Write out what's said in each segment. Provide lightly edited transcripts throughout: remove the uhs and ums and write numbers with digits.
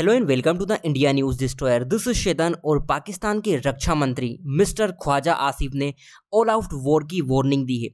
Hello and welcome to the India news destroyer. This is Shetan. और पाकिस्तान के रक्षा मंत्री मिस्टर ख्वाजा आसिफ ने ऑल आउट वॉर की वार्निंग दी है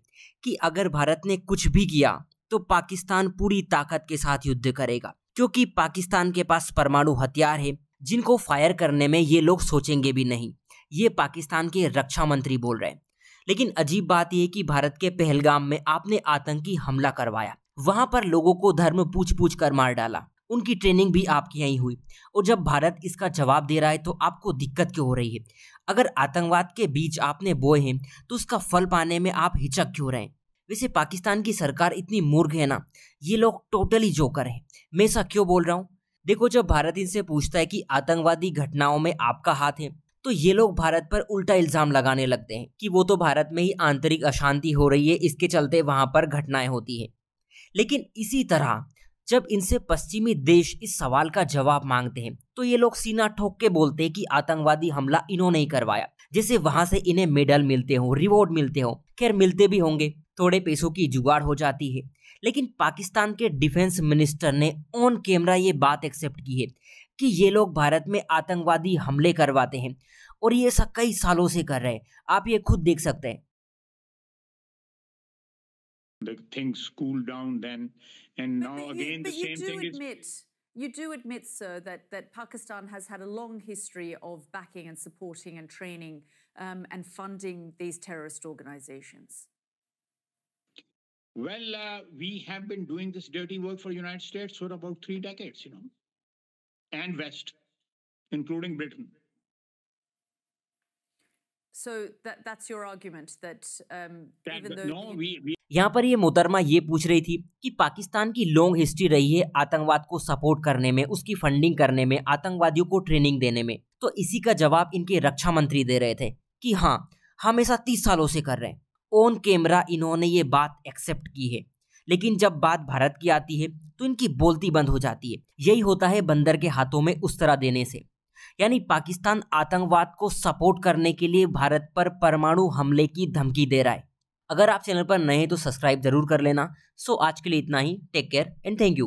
कि अगर भारत ने कुछ भी किया तो पाकिस्तान पूरी ताकत के साथ युद्ध करेगा, क्योंकि पाकिस्तान के पास परमाणु हथियार है जिनको फायर करने में ये लोग सोचेंगे भी नहीं। ये पाकिस्तान के रक्षा मंत्री बोल रहे हैं। लेकिन अजीब बात यह कि भारत के पहलगाम में आपने आतंकी हमला करवाया, वहां पर लोगों को धर्म पूछ पूछ कर मार डाला, उनकी ट्रेनिंग भी आपके यहीं हुई, और जब भारत इसका जवाब दे रहा है तो आपको दिक्कत क्यों हो रही है? अगर आतंकवाद के बीज आपने बोए हैं तो उसका फल पाने में आप हिचक क्यों रहे हैं? वैसे पाकिस्तान की सरकार इतनी मूर्ख है ना, ये लोग टोटली जोकर हैं। मैं ऐसा क्यों बोल रहा हूँ? देखो, जब भारत इनसे पूछता है कि आतंकवादी घटनाओं में आपका हाथ है, तो ये लोग भारत पर उल्टा इल्जाम लगाने लगते हैं कि वो तो भारत में ही आंतरिक अशांति हो रही है, इसके चलते वहां पर घटनाएं होती है। लेकिन इसी तरह जब इनसे पश्चिमी देश इस सवाल का जवाब मांगते हैं तो ये लोग सीना ठोक के बोलते हैं कि आतंकवादी हमला इन्होंने ही करवाया, जैसे वहां से इन्हें मेडल मिलते हो, रिवॉर्ड मिलते हो। खैर, मिलते भी होंगे, थोड़े पैसों की जुगाड़ हो जाती है। लेकिन पाकिस्तान के डिफेंस मिनिस्टर ने ऑन कैमरा ये बात एक्सेप्ट की है कि ये लोग भारत में आतंकवादी हमले करवाते हैं, और ये ऐसा कई सालों से कर रहे हैं। आप ये खुद देख सकते हैं। The things cooled down then, and now again the same thing is. You do admit, sir, that Pakistan has had a long history of backing and supporting and training and funding these terrorist organizations. Well, we have been doing this dirty work for the United States for about 3 decades, and West, including Britain. So that's your argument that even though यहाँ पर ये मोहतरमा ये पूछ रही थी कि पाकिस्तान की लॉन्ग हिस्ट्री रही है आतंकवाद को सपोर्ट करने में, उसकी फंडिंग करने में, आतंकवादियों को ट्रेनिंग देने में। तो इसी का जवाब इनके रक्षा मंत्री दे रहे थे कि हाँ, हम ऐसा 30 सालों से कर रहे हैं। ऑन कैमरा इन्होंने ये बात एक्सेप्ट की है। लेकिन जब बात भारत की आती है तो इनकी बोलती बंद हो जाती है। यही होता है बंदर के हाथों में उस तरह देने से। यानी पाकिस्तान आतंकवाद को सपोर्ट करने के लिए भारत पर परमाणु हमले की धमकी दे रहा है। अगर आप चैनल पर नए हैं तो सब्सक्राइब जरूर कर लेना। सो आज के लिए इतना ही। Take care and thank you.